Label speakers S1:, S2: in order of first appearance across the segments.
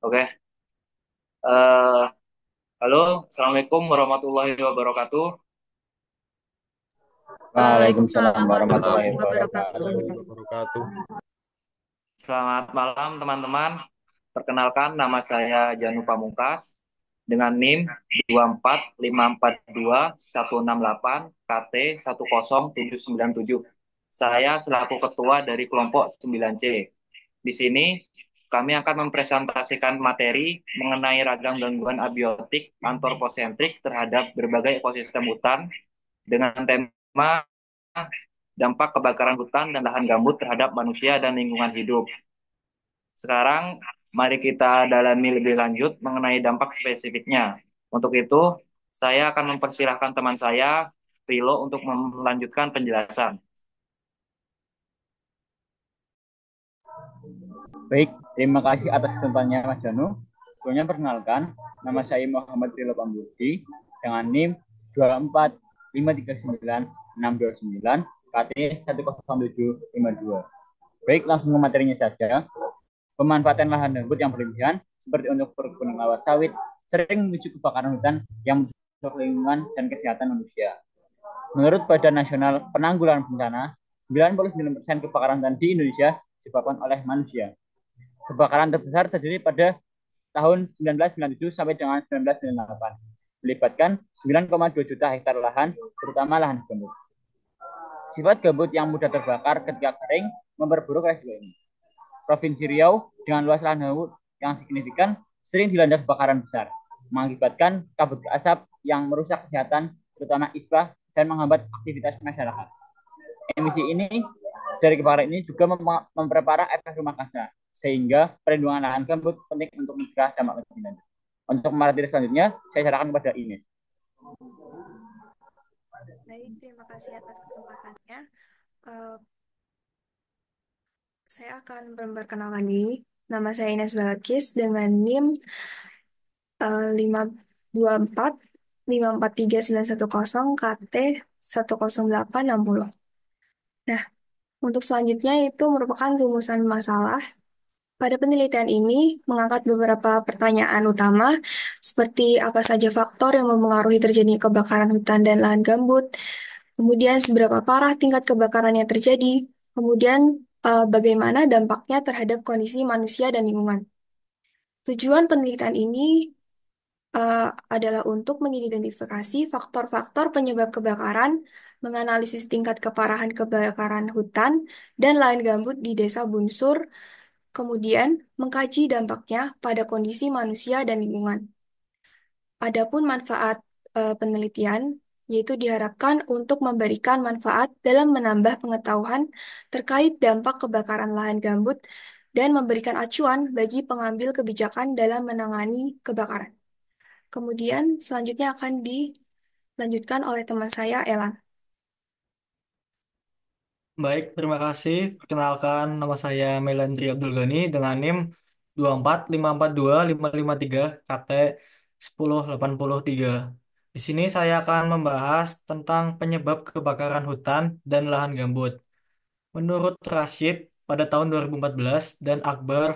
S1: Oke. Eh, Halo, Assalamualaikum warahmatullahi wabarakatuh.
S2: Waalaikumsalam
S3: Waalaikumsalam
S2: warahmatullahi
S3: warahmatullahi
S2: wabarakatuh.
S3: wabarakatuh.
S4: Warahmatullahi wabarakatuh.
S1: Selamat malam, teman-teman. Perkenalkan, nama saya Janu Pamungkas dengan NIM 24542 168 KT 10797. Saya selaku ketua dari kelompok 9C. Di sini kami akan mempresentasikan materi mengenai ragam gangguan abiotik antroposentrik terhadap berbagai ekosistem hutan dengan tema dampak kebakaran hutan dan lahan gambut terhadap manusia dan lingkungan hidup. Sekarang, mari kita dalami lebih lanjut mengenai dampak spesifiknya. Untuk itu, saya akan mempersilahkan teman saya, Rilo, untuk melanjutkan penjelasan.
S2: Baik, terima kasih atas kesempatannya Mas Janu. Sebelumnya perkenalkan, nama saya Muhammad Rilo Pambudi dengan NIM 24539 KT 10752. Baik, langsung ke materinya saja. Pemanfaatan lahan gambut yang berlebihan seperti untuk perkebunan kelapa sawit sering memicu kebakaran hutan yang merusak lingkungan dan kesehatan manusia. Menurut Badan Nasional Penanggulangan Bencana, 99% kebakaran hutan di Indonesia disebabkan oleh manusia. Kebakaran terbesar terjadi pada tahun 1997 sampai dengan 1998, melibatkan 9,2 juta hektar lahan, terutama lahan gambut. Sifat gambut yang mudah terbakar ketika kering memperburuk resiko ini. Provinsi Riau dengan luas lahan gambut yang signifikan sering dilanda kebakaran besar, mengakibatkan kabut asap yang merusak kesehatan, terutama ispa, dan menghambat aktivitas masyarakat. Emisi ini dari kebakaran ini juga memperparah efek rumah kaca, sehingga perlindungan lahan gambut penting untuk mencegah dampak lebih lanjut. Untuk materi selanjutnya, saya serahkan kepada Ines.
S3: Baik, terima kasih atas kesempatannya. Eh, saya akan memperkenalkan diri. Nama saya Ines Balkis dengan NIM 524 543 910 KT 10860. Nah, untuk selanjutnya itu merupakan rumusan masalah. Pada penelitian ini mengangkat beberapa pertanyaan utama seperti apa saja faktor yang mempengaruhi terjadinya kebakaran hutan dan lahan gambut, kemudian seberapa parah tingkat kebakaran yang terjadi, kemudian bagaimana dampaknya terhadap kondisi manusia dan lingkungan. Tujuan penelitian ini eh, adalah untuk mengidentifikasi faktor-faktor penyebab kebakaran, menganalisis tingkat keparahan kebakaran hutan dan lahan gambut di Desa Bunsur, kemudian mengkaji dampaknya pada kondisi manusia dan lingkungan. Adapun manfaat penelitian yaitu diharapkan untuk memberikan manfaat dalam menambah pengetahuan terkait dampak kebakaran lahan gambut dan memberikan acuan bagi pengambil kebijakan dalam menangani kebakaran. Kemudian selanjutnya akan dilanjutkan oleh teman saya, Elan.
S4: Baik, terima kasih. Perkenalkan, nama saya Melandri Abdul Ghani dengan NIM 24542 553 KT 10803. Di sini saya akan membahas tentang penyebab kebakaran hutan dan lahan gambut. Menurut Rashid pada tahun 2014 dan Akbar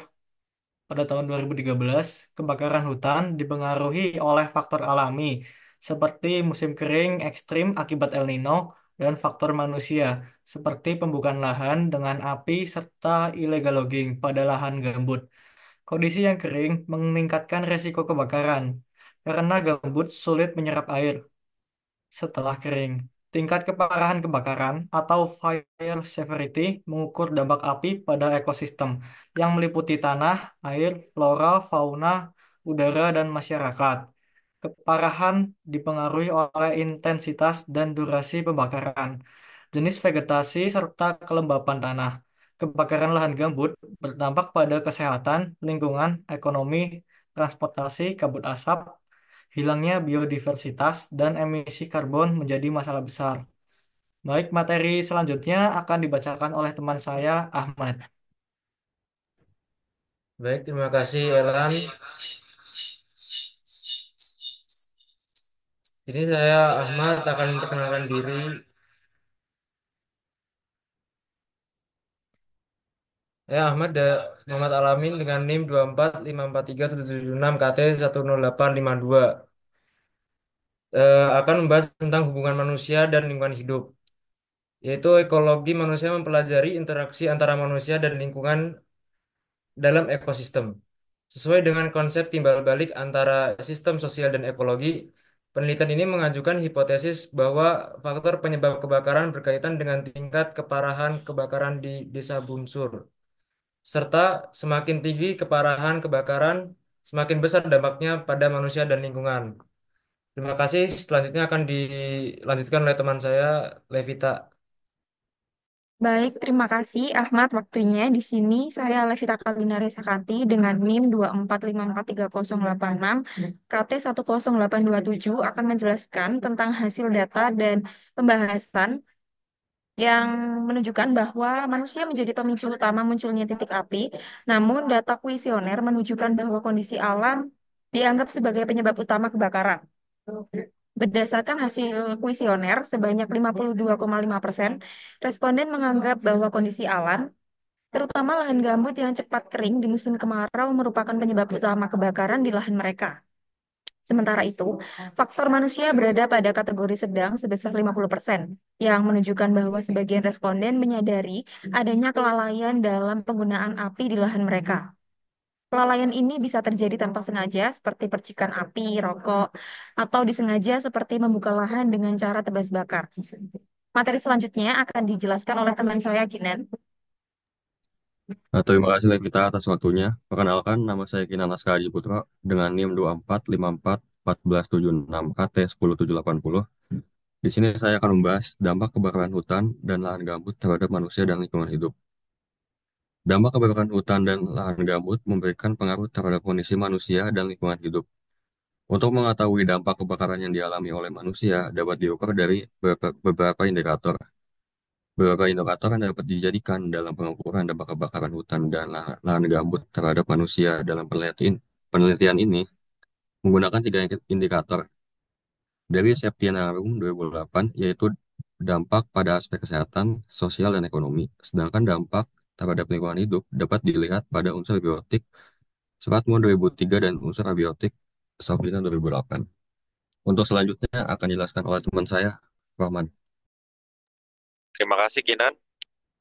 S4: pada tahun 2013, kebakaran hutan dipengaruhi oleh faktor alami seperti musim kering ekstrim akibat El Nino dan faktor manusia seperti pembukaan lahan dengan api serta illegal logging pada lahan gambut. Kondisi yang kering meningkatkan resiko kebakaran karena gambut sulit menyerap air setelah kering. Tingkat keparahan kebakaran atau fire severity mengukur dampak api pada ekosistem yang meliputi tanah, air, flora, fauna, udara, dan masyarakat. Keparahan dipengaruhi oleh intensitas dan durasi pembakaran, jenis vegetasi, serta kelembapan tanah. Kebakaran lahan gambut berdampak pada kesehatan, lingkungan, ekonomi, transportasi, kabut asap, hilangnya biodiversitas, dan emisi karbon menjadi masalah besar. Baik, materi selanjutnya akan dibacakan oleh teman saya, Ahmad.
S5: Baik, terima kasih Elan. Ini saya Ahmad akan memperkenalkan diri. Ahmad Muhammad Alamin dengan NIM 245437776 KT 10852 akan membahas tentang hubungan manusia dan lingkungan hidup, yaitu ekologi manusia mempelajari interaksi antara manusia dan lingkungan dalam ekosistem. Sesuai dengan konsep timbal balik antara sistem sosial dan ekologi, penelitian ini mengajukan hipotesis bahwa faktor penyebab kebakaran berkaitan dengan tingkat keparahan kebakaran di desa Bunsur, serta semakin tinggi keparahan kebakaran, semakin besar dampaknya pada manusia dan lingkungan. Terima kasih. Selanjutnya akan dilanjutkan oleh teman saya, Levita.
S6: Baik, terima kasih Ahmad waktunya. Di sini saya Levita Kalina Resakati dengan NIM 245438086 KT 10827 akan menjelaskan tentang hasil data dan pembahasan yang menunjukkan bahwa manusia menjadi pemicu utama munculnya titik api, namun data kuesioner menunjukkan bahwa kondisi alam dianggap sebagai penyebab utama kebakaran. Berdasarkan hasil kuesioner, sebanyak 52,5% responden menganggap bahwa kondisi alam, terutama lahan gambut yang cepat kering di musim kemarau, merupakan penyebab utama kebakaran di lahan mereka. Sementara itu, faktor manusia berada pada kategori sedang sebesar 50%, yang menunjukkan bahwa sebagian responden menyadari adanya kelalaian dalam penggunaan api di lahan mereka. Kelalaian ini bisa terjadi tanpa sengaja, seperti percikan api, rokok, atau disengaja seperti membuka lahan dengan cara tebas bakar. Materi selanjutnya akan dijelaskan oleh teman saya, Ginan.
S7: Terima kasih Levita atas waktunya. Perkenalkan, nama saya Kinan Aska Adi Putro dengan NIM 24541476 KT 10780. Di sini saya akan membahas dampak kebakaran hutan dan lahan gambut terhadap manusia dan lingkungan hidup. Dampak kebakaran hutan dan lahan gambut memberikan pengaruh terhadap kondisi manusia dan lingkungan hidup. Untuk mengetahui dampak kebakaran yang dialami oleh manusia dapat diukur dari beberapa indikator. Beberapa indikator yang dapat dijadikan dalam pengukuran dampak kebakaran hutan dan lahan gambut terhadap manusia dalam penelitian ini menggunakan tiga indikator dari Septianarum 2008, yaitu dampak pada aspek kesehatan, sosial, dan ekonomi. Sedangkan dampak terhadap lingkungan hidup dapat dilihat pada unsur biotik Suratmo 2003 dan unsur abiotik Sofina 2008. Untuk selanjutnya akan dijelaskan oleh teman saya, Rahman.
S8: Terima kasih Kinan.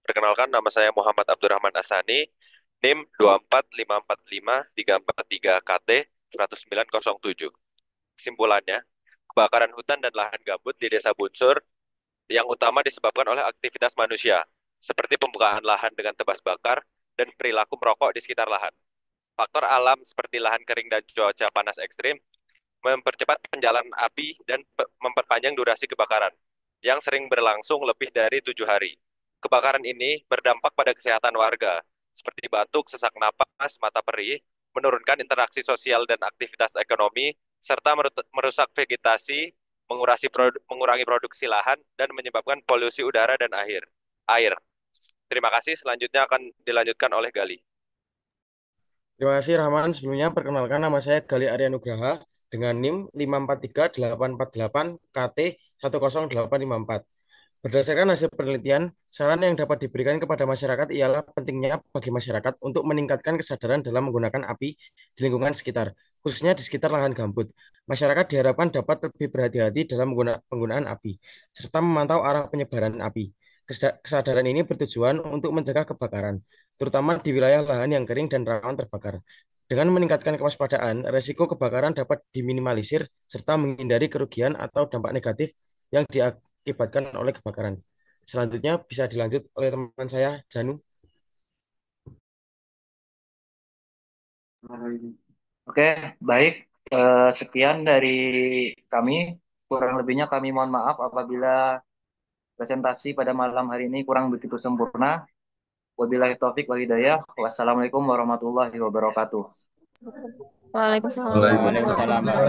S8: Perkenalkan nama saya Muhammad Abdurrahman Asani, NIM 24545-343 KT 1907. Kesimpulannya, kebakaran hutan dan lahan gambut di Desa Bunsur yang utama disebabkan oleh aktivitas manusia, seperti pembukaan lahan dengan tebas bakar dan perilaku merokok di sekitar lahan. Faktor alam seperti lahan kering dan cuaca panas ekstrim mempercepat penjalan api dan memperpanjang durasi kebakaran, yang sering berlangsung lebih dari 7 hari. Kebakaran ini berdampak pada kesehatan warga, seperti batuk, sesak napas, mata perih, menurunkan interaksi sosial dan aktivitas ekonomi, serta merusak vegetasi, mengurangi produksi lahan, dan menyebabkan polusi udara dan air. Terima kasih, selanjutnya akan dilanjutkan oleh Gali.
S5: Terima kasih Rahman. Sebelumnya perkenalkan nama saya Gali Arya Nugraha dengan NIM 5438448 KT 10854. Berdasarkan hasil penelitian, saran yang dapat diberikan kepada masyarakat ialah pentingnya bagi masyarakat untuk meningkatkan kesadaran dalam menggunakan api di lingkungan sekitar, khususnya di sekitar lahan gambut. Masyarakat diharapkan dapat lebih berhati-hati dalam penggunaan api, serta memantau arah penyebaran api. Kesadaran ini bertujuan untuk mencegah kebakaran, terutama di wilayah lahan yang kering dan rawan terbakar. Dengan meningkatkan kewaspadaan, resiko kebakaran dapat diminimalisir serta menghindari kerugian atau dampak negatif yang diakibatkan oleh kebakaran. Selanjutnya bisa dilanjut oleh teman saya, Janu.
S1: Oke, baik. Sekian dari kami. Kurang lebihnya kami mohon maaf apabila presentasi pada malam hari ini kurang begitu sempurna. Wabillahi taufik wal hidayah. Wassalamualaikum warahmatullahi wabarakatuh.
S6: Waalaikumsalam warahmatullahi
S7: Waalaikumsalam.
S2: Waalaikumsalam.